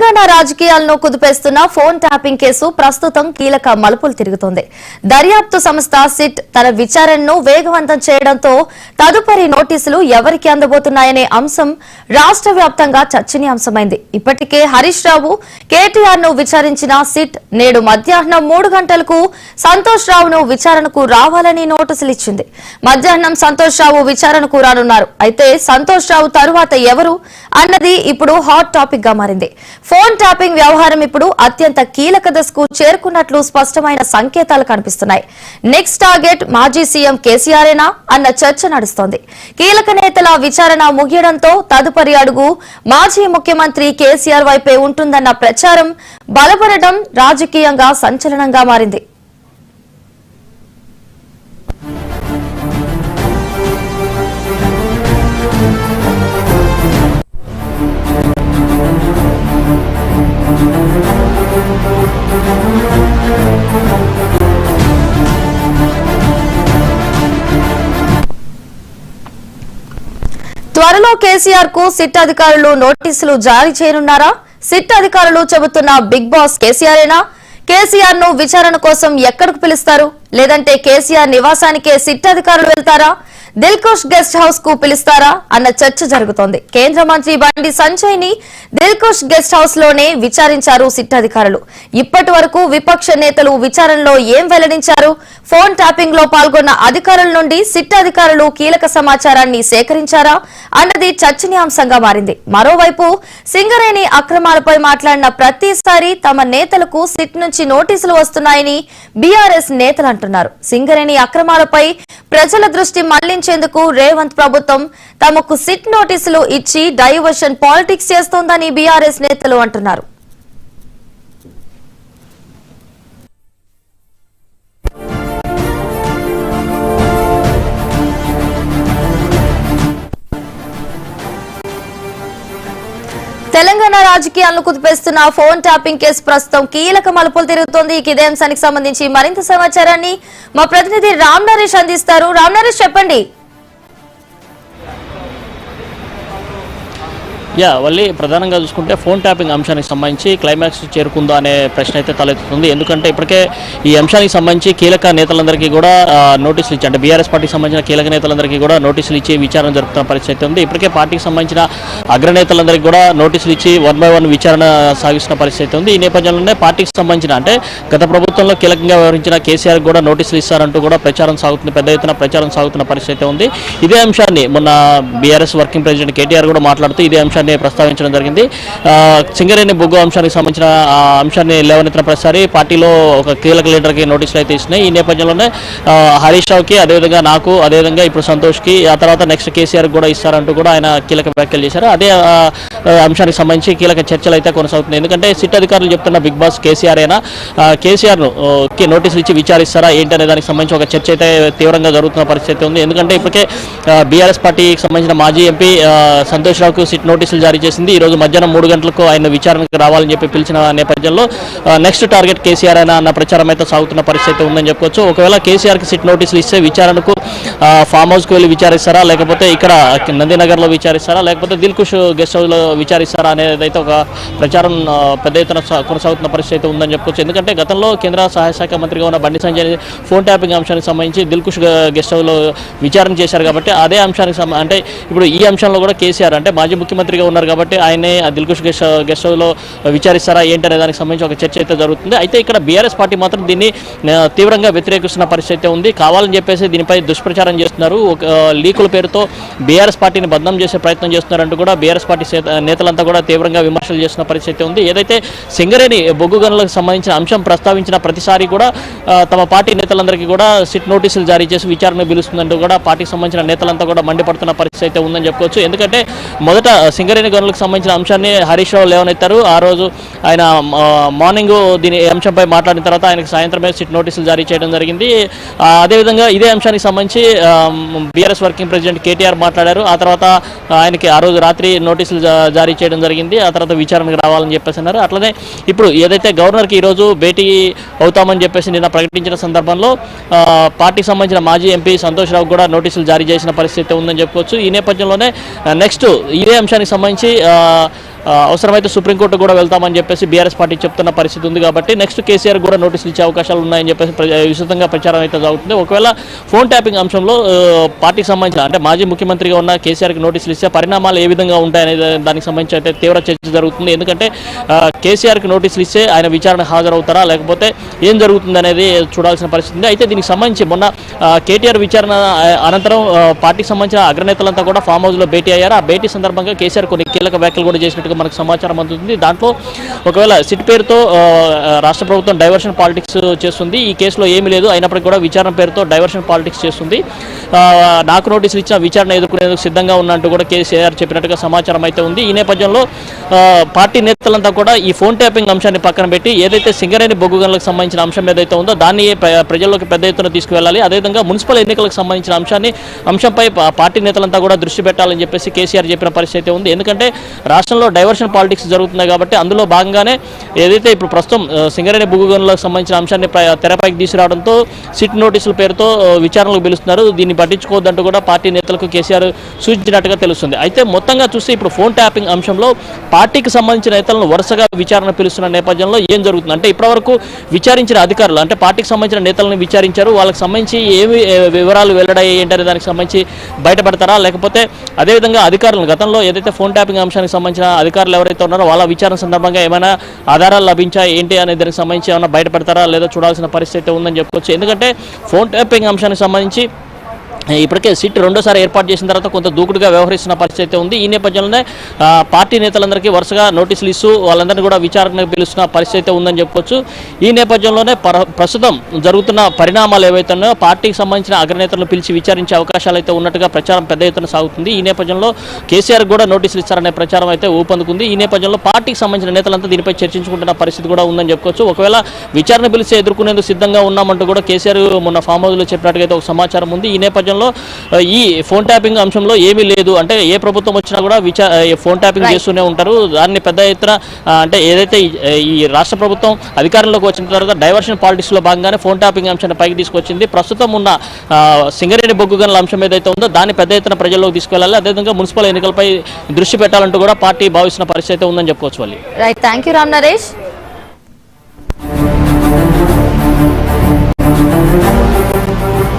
తెలంగాణ రాజకీయాలను కుదిపేస్తున్న phone tapping case ప్రస్తుతం కీలక మలుపులు తిరుగుతోంది. దర్యాప్తు సంస్థ సిట్ తన విచారణను వేగవంతం చేయడంతో తదుపరి నోటీసులు ఎవరికి అందబోతున్నాయనే అంశం రాష్ట్ర వ్యాప్తంగా చర్చనీయాంశమైంది. ఇప్పటికే హరీష్ రావు, కేటీఆర్ ను విచారించిన సిట్ నేడు మధ్యాహ్నం 3 గంటలకు సంతోష్ రావును విచారణకు రావాలని నోటీసులు ఇచ్చింది. మధ్యాహ్నం సంతోష్ రావు విచారణకు రానున్నారు. అయితే సంతోష్ రావు తరువాత ఎవరు అన్నది ఇప్పుడు హాట్ టాపిక్ గా మారింది. ఫోన్ ట్యాపింగ్ వ్యవహారం ఇప్పుడు అత్యంత కీలక దశకు చేరుకున్నట్లు స్పష్టమైన సంకేతాలు కనిపిస్తున్నాయి. నెక్స్ట్ టార్గెట్ మాజీ సీఎం కేసీఆరేనా అన్న చర్చ నడుస్తోంది. కీలక నేతల విచారణ ముగియడంతో తదుపరి అడుగు మాజీ ముఖ్యమంత్రి కేసీఆర్ వైపే ఉంటుందన్న ప్రచారం బలపడడం రాజకీయంగా సంచలనంగా మారింది. త్వరలో కేసీఆర్ కు సిట్ అధికారులు నోటీసులు జారీ చేయనున్నారా? సిట్ అధికారులు చెబుతున్న బిగ్ బాస్ కేసీఆరేనా? కేసీఆర్ ను విచారణ కోసం ఎక్కడికి పిలుస్తారు? లేదంటే కేసీఆర్ నివాసానికే సిట్ అధికారులు వెళ్తారా? దిల్కుష్ గెస్ట్ హౌస్ కు పిలుస్తారా అన్న చర్చ జరుగుతోంది. కేంద్ర మంత్రి బండి సంజయ్ ని దిల్కుష్ గెస్ట్ హౌస్ లోనే విచారించారు సిట్ అధికారులు. ఇప్పటి వరకు విపక్ష నేతలు విచారణలో ఏం వెల్లడించారు? ఫోన్ ట్యాపింగ్ లో పాల్గొన్న అధికారుల నుండి సిట్ అధికారులు కీలక సమాచారాన్ని సేకరించారా అన్నది చర్చనీయాంశంగా మారింది. మరోవైపు సింగరేణి అక్రమాలపై మాట్లాడిన ప్రతిసారి తమ నేతలకు సిట్ నుంచి నోటీసులు వస్తున్నాయని బీఆర్ఎస్ నేతలు అంటున్నారు. సింగరేణి అక్రమాలపై ప్రజల దృష్టి మళ్లించేందుకు రేవంత్ ప్రభుత్వం తమకు సిట్ నోటీసులు ఇచ్చి డైవర్షన్ పాలిటిక్స్ చేస్తోందని బీఆర్ఎస్ నేతలు అంటున్నారు. తెలంగాణ రాజకీయాలను కుదిపేస్తున్న ఫోన్ ట్యాపింగ్ కేసు ప్రస్తుతం కీలక మలుపులు తిరుగుతోంది. ఇదే అంశానికి సంబంధించి మరింత సమాచారాన్ని మా ప్రతినిధి రామ్ నరేష్ అందిస్తారు. రామ్ నరేష్, చెప్పండి. వల్లి, ప్రధానంగా చూసుకుంటే ఫోన్ ట్యాపింగ్ అంశానికి సంబంధించి క్లైమాక్స్ చేరుకుందా అనే ప్రశ్న అయితే తలెత్తుతుంది. ఎందుకంటే ఇప్పటికే ఈ అంశానికి సంబంధించి కీలక నేతలందరికీ కూడా నోటీసులు ఇచ్చి, అంటే బీఆర్ఎస్ పార్టీకి సంబంధించిన కీలక నేతలందరికీ కూడా నోటీసులు ఇచ్చి విచారణ జరుపుతున్న పరిస్థితి ఉంది. ఇప్పటికే పార్టీకి సంబంధించిన అగ్రనేతలందరికీ కూడా నోటీసులు ఇచ్చి 1 by 1 విచారణ సాగిస్తున్న పరిస్థితి ఉంది. ఈ నేపథ్యంలోనే పార్టీకి సంబంధించిన, అంటే గత ప్రభుత్వంలో కీలకంగా వ్యవహరించిన కేసీఆర్ కూడా నోటీసులు ఇస్తారంటూ కూడా ప్రచారం సాగుతుంది, పెద్ద ఎత్తున ప్రచారం సాగుతున్న పరిస్థితి ఉంది. ఇదే అంశాన్ని మొన్న బీఆర్ఎస్ వర్కింగ్ ప్రెసిడెంట్ కేటీఆర్ కూడా మాట్లాడుతూ ఇదే అంశాన్ని ప్రస్తావించడం జరిగింది. సింగరేణి బొగ్గు అంశానికి సంబంధించిన అంశాన్ని లేవనెత్తిన ప్రతిసారి పార్టీలో ఒక కీలక లీడర్కి నోటీసులు అయితే ఇస్తున్నాయి. ఈ నేపథ్యంలోనే హరీష్ రావుకి, అదేవిధంగా నాకు, అదేవిధంగా ఇప్పుడు సంతోష్కి, ఆ తర్వాత నెక్స్ట్ కేసీఆర్ కూడా ఇస్తారంటూ కూడా ఆయన కీలక వ్యాఖ్యలు చేశారు. అదే అంశానికి సంబంధించి కీలక చర్చలు అయితే కొనసాగుతున్నాయి. ఎందుకంటే సిట్ అధికారులు చెప్తున్న బిగ్ బాస్ కేసీఆర్ అయినా, కేసీఆర్ను నోటీసులు ఇచ్చి విచారిస్తారా ఏంటి అనే దానికి సంబంధించి ఒక చర్చ అయితే తీవ్రంగా జరుగుతున్న పరిస్థితి ఉంది. ఎందుకంటే ఇప్పటికే బీఆర్ఎస్ పార్టీకి సంబంధించిన మాజీ ఎంపీ సంతోష్ రావుకు సిట్ నోటీసులు జారీ చేసింది. ఈ రోజు మధ్యాహ్నం 3 గంటలకు ఆయన విచారణకు రావాలని చెప్పి పిలిచిన నేపథ్యంలో నెక్స్ట్ టార్గెట్ కేసీఆర్ అయినా అన్న ప్రచారం అయితే సాగుతున్న పరిస్థితి ఉందని చెప్పుకోవచ్చు. ఒకవేళ కేసీఆర్కి సిట్ నోటీసులు ఇస్తే విచారణకు ఫామ్ హౌస్కి వెళ్ళి విచారిస్తారా, లేకపోతే ఇక్కడ నందినగర్లో విచారిస్తారా, లేకపోతే దిల్కుష్ గెస్ట్ హౌస్లో విచారిస్తారా అనేది అయితే ఒక ప్రచారం పెద్ద ఎత్తున కొనసాగుతున్న పరిస్థితి ఉందని చెప్పుకోవచ్చు. ఎందుకంటే గతంలో కేంద్ర సహాయ శాఖ మంత్రిగా ఉన్న బండి సంజయ్ ఫోన్ ట్యాపింగ్ అంశానికి సంబంధించి దిల్కుష్ గెస్ట్ హౌస్లో విచారణ చేశారు. కాబట్టి అదే అంశానికి అంటే ఇప్పుడు ఈ అంశంలో కూడా కేసీఆర్, అంటే మాజీ ముఖ్యమంత్రిగా ఉన్నారు కాబట్టి ఆయనే దిల్కుష్ గెస్ట్ హౌస్లో విచారిస్తారా ఏంటనే దానికి సంబంధించి ఒక చర్చ అయితే జరుగుతుంది. అయితే ఇక్కడ బీఆర్ఎస్ పార్టీ మాత్రం దీన్ని తీవ్రంగా వ్యతిరేకిస్తున్న పరిస్థితి ఉంది. కావాలని చెప్పేసి దీనిపై దుష్ప్రచారం చేస్తున్నారు. లీకుల పేరుతో బీఆర్ఎస్ పార్టీని బదనాం చేసే ప్రయత్నం చేస్తున్నారంటూ కూడా బీఆర్ఎస్ పార్టీ నేతలంతా కూడా తీవ్రంగా విమర్శలు చేస్తున్న పరిస్థితి ఉంది. ఏదైతే సింగరేణి బొగ్గు గనులకు సంబంధించిన అంశం ప్రస్తావించిన ప్రతిసారి కూడా తమ పార్టీ నేతలందరికీ కూడా సిట్ నోటీసులు జారీ చేసి విచారణ పిలుస్తుందంటూ కూడా పార్టీకి సంబంధించిన నేతలంతా కూడా మండిపడుతున్న పరిస్థితి అయితే ఉందని చెప్పుకోవచ్చు. ఎందుకంటే మొదట సింగరేణి గనులకు సంబంధించిన అంశాన్ని హరీష్ రావు లేవనెత్తారు. ఆ రోజు ఆయన మార్నింగ్ దీని అంశంపై మాట్లాడిన తర్వాత ఆయనకు సాయంత్రమే సిట్ నోటీసులు జారీ చేయడం జరిగింది. అదేవిధంగా ఇదే అంశానికి సంబంధించి బీఆర్ఎస్ వర్కింగ్ ప్రెసిడెంట్ కేటీఆర్ మాట్లాడారు. ఆ తర్వాత ఆయనకి ఆ రోజు రాత్రి నోటీసులు జారీ చేయడం జరిగింది. ఆ తర్వాత విచారణకు రావాలని చెప్పేసి అన్నారు. అట్లనే ఇప్పుడు ఏదైతే గవర్నర్కి ఈరోజు భేటీ అవుతామని చెప్పేసి నిన్న ప్రకటించిన సందర్భంలో పార్టీకి సంబంధించిన మాజీ ఎంపీ సంతోష్ రావు కూడా నోటీసులు జారీ చేసిన పరిస్థితి ఉందని చెప్పుకోవచ్చు. ఈ నేపథ్యంలోనే నెక్స్ట్ ఇదే అంశానికి సంబంధించి అవసరమైతే సుప్రీంకోర్టు కూడా వెళ్తామని చెప్పేసి బీఆర్ఎస్ పార్టీ చెప్తున్న పరిస్థితి ఉంది. కాబట్టి నెక్స్ట్ కేసీఆర్ కూడా నోటీసులు ఇచ్చే అవకాశాలు ఉన్నాయని చెప్పేసి విస్తృతంగా ప్రచారం అయితే జరుగుతుంది. ఒకవేళ ఫోన్ ట్యాపింగ్ అంశంలో పార్టీకి సంబంధించిన అంటే మాజీ ముఖ్యమంత్రిగా ఉన్న కేసీఆర్కి నోటీసులు ఇస్తే పరిణామాలు ఏ విధంగా ఉంటాయనే దానికి సంబంధించి అయితే తీవ్ర చర్చ జరుగుతుంది. ఎందుకంటే కేసీఆర్కి నోటీసులు ఇస్తే ఆయన విచారణ హాజరవుతారా లేకపోతే ఏం జరుగుతుంది అనేది చూడాల్సిన పరిస్థితి ఉంది. అయితే దీనికి సంబంధించి మొన్న కేటీఆర్ విచారణ అనంతరం పార్టీకి సంబంధించిన అగ్రనేతలంతా కూడా ఫామ్ హౌస్లో భేటీ అయ్యారు. ఆ భేటీ సందర్భంగా కేసీఆర్ కొన్ని కీలక వ్యాఖ్యలు కూడా చేసినట్టుగా మనకు సమాచారం అందుతుంది. దాంట్లో ఒకవేళ సిట్ పేరుతో రాష్ట్ర ప్రభుత్వం డైవర్షన్ పాలిటిక్స్ చేస్తుంది, ఈ కేసులో ఏమీ లేదు, అయినప్పటికీ కూడా విచారణ పేరుతో డైవర్షన్ పాలిటిక్స్ చేస్తుంది, నాకు నోటీసులు ఇచ్చిన విచారణ ఎదుర్కొనేందుకు సిద్ధంగా ఉన్నట్టు కూడా కేసీఆర్ చెప్పినట్టుగా సమాచారం అయితే ఉంది. ఈ నేపథ్యంలో పార్టీ నేతలంతా కూడా ఈ ఫోన్ ట్యాపింగ్ అంశాన్ని పక్కన పెట్టి ఏదైతే సింగరేణి బొగ్గు గనులకు సంబంధించిన అంశం ఏదైతే ఉందో దాన్ని ప్రజల్లోకి పెద్ద ఎత్తున తీసుకువెళ్ళాలి, అదేవిధంగా మున్సిపల్ ఎన్నికలకు సంబంధించిన అంశంపై పార్టీ నేతలంతా కూడా దృష్టి పెట్టాలని చెప్పేసి కేసీఆర్ చెప్పిన పరిస్థితి ఉంది. ఎందుకంటే రాష్ట్రంలో డైవర్షన్ పాలిటిక్స్ జరుగుతున్నాయి కాబట్టి అందులో భాగంగానే ఏదైతే ఇప్పుడు ప్రస్తుతం సింగరేణి బొగ్గు గనులకు సంబంధించిన అంశాన్ని తెరపైకి తీసుకురావడంతో సిట్ నోటీసుల పేరుతో విచారణలకు పిలుస్తున్నారు. దీన్ని పట్టించుకోవద్దంటూ కూడా పార్టీ నేతలకు కేసీఆర్ సూచించినట్టుగా తెలుస్తుంది. అయితే మొత్తంగా చూస్తే ఇప్పుడు ఫోన్ ట్యాపింగ్ అంశంలో పార్టీకి సంబంధించిన నేతలను వరుసగా విచారణ పిలుస్తున్న నేపథ్యంలో ఏం జరుగుతుంది అంటే ఇప్పటివరకు విచారించిన అధికారులు అంటే పార్టీకి సంబంధించిన నేతలను విచారించారు, వాళ్ళకి సంబంధించి ఏమి వివరాలు వెల్లడయ్యాయి ఏంటనే దానికి సంబంధించి బయటపడతారా లేకపోతే అదేవిధంగా అధికారులు గతంలో ఏదైతే ఫోన్ ట్యాపింగ్ అంశానికి సంబంధించిన అధికారులు ఎవరైతే ఉన్నారో వాళ్ళ విచారణ సందర్భంగా ఏమైనా ఆధారాలు లభించాయి ఏంటి అనే దానికి సంబంధించి ఏమైనా బయటపడతారా లేదా చూడాల్సిన పరిస్థితి ఉందని చెప్పుకోవచ్చు. ఎందుకంటే ఫోన్ ట్యాపింగ్ అంశానికి సంబంధించి ఇప్పటికే సిట్ రెండోసారి ఏర్పాటు చేసిన తర్వాత కొంత దూకుడుగా వ్యవహరిస్తున్న పరిస్థితి ఉంది. ఈ నేపథ్యంలోనే పార్టీ నేతలందరికీ వరుసగా నోటీసులు ఇస్తూ వాళ్ళందరినీ కూడా విచారణకు పిలుస్తున్న పరిస్థితి ఉందని చెప్పుకోవచ్చు. ఈ నేపథ్యంలోనే ప్రస్తుతం జరుగుతున్న పరిణామాలు ఏవైతే ఉన్నాయో పార్టీకి సంబంధించిన అగ్రనేతలను పిలిచి విచారించే అవకాశాలు అయితే ఉన్నట్టుగా ప్రచారం పెద్ద ఎత్తున సాగుతుంది. ఈ నేపథ్యంలో కేసీఆర్ కూడా నోటీసులు ఇస్తారనే ప్రచారం అయితే ఊపందుకుంది. ఈ నేపథ్యంలో పార్టీకి సంబంధించిన నేతలంతా దీనిపై చర్చించుకుంటున్న పరిస్థితి కూడా ఉందని చెప్పుకోవచ్చు. ఒకవేళ విచారణ పిలిచి ఎదుర్కొనేందుకు సిద్ధంగా ఉన్నామంటూ కూడా కేసీఆర్ మొన్న ఫామ్ హౌస్లో చెప్పినట్టుగా అయితే ఒక సమాచారం ఉంది. ఈ నేపథ్యంలో ఈ ఫోన్ ట్యాపింగ్ అంశంలో ఏమీ లేదు అంటే ఏ ప్రభుత్వం వచ్చినా కూడా ఫోన్ ట్యాపింగ్ చేస్తూనే ఉంటారు. దాన్ని పెద్ద ఎత్తున అంటే ఏదైతే ఈ రాష్ట్ర ప్రభుత్వం అధికారంలోకి వచ్చిన తర్వాత డైవర్షన్ పాలిటిక్స్ లో భాగంగానే ఫోన్ ట్యాపింగ్ అంశాన్ని పైకి తీసుకొచ్చింది. ప్రస్తుతం ఉన్న సింగరేణి బొగ్గు గనుల అంశం ఏదైతే ఉందో దాన్ని పెద్ద ఎత్తున ప్రజల్లోకి తీసుకెళ్లాలి, అదేవిధంగా మున్సిపల్ ఎన్నికలపై దృష్టి పెట్టాలంటూ కూడా పార్టీ భావిస్తున్న పరిస్థితి ఉందని చెప్పుకోవచ్చు. Right, thank you Ram Naresh.